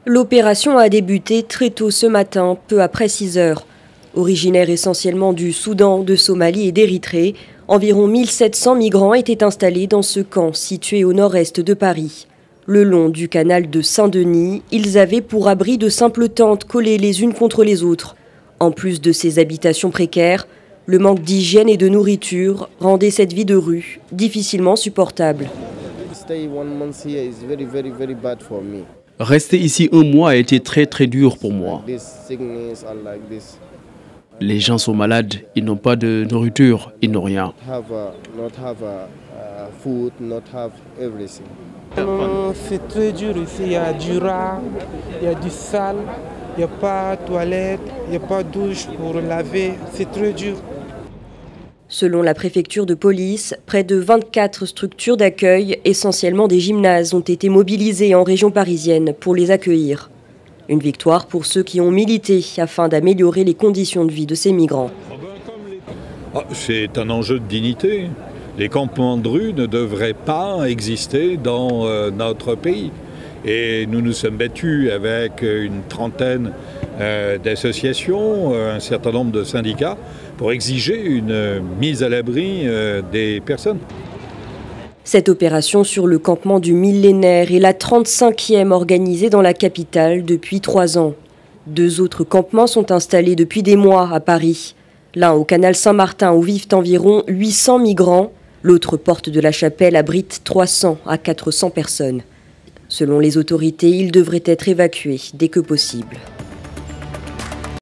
L'opération a débuté très tôt ce matin, peu après 6 heures. Originaires essentiellement du Soudan, de Somalie et d'Érythrée, environ 1700 migrants étaient installés dans ce camp situé au nord-est de Paris. Le long du canal de Saint-Denis, ils avaient pour abri de simples tentes collées les unes contre les autres. En plus de ces habitations précaires, le manque d'hygiène et de nourriture rendait cette vie de rue difficilement supportable. Rester ici un mois a été très dur pour moi. Les gens sont malades, ils n'ont pas de nourriture, ils n'ont rien. C'est très dur ici, il y a du rat, il y a du sale, il n'y a pas de toilette, il n'y a pas de douche pour laver, c'est très dur. Selon la préfecture de police, près de 24 structures d'accueil, essentiellement des gymnases, ont été mobilisées en région parisienne pour les accueillir. Une victoire pour ceux qui ont milité afin d'améliorer les conditions de vie de ces migrants. C'est un enjeu de dignité. Les campements de rue ne devraient pas exister dans notre pays. Et nous nous sommes battus avec une trentaine d'associations, un certain nombre de syndicats, pour exiger une mise à l'abri des personnes. Cette opération sur le campement du Millénaire est la 35e organisée dans la capitale depuis 3 ans. 2 autres campements sont installés depuis des mois à Paris. L'un au canal Saint-Martin où vivent environ 800 migrants. L'autre, porte de la Chapelle, abrite 300 à 400 personnes. Selon les autorités, ils devraient être évacués dès que possible.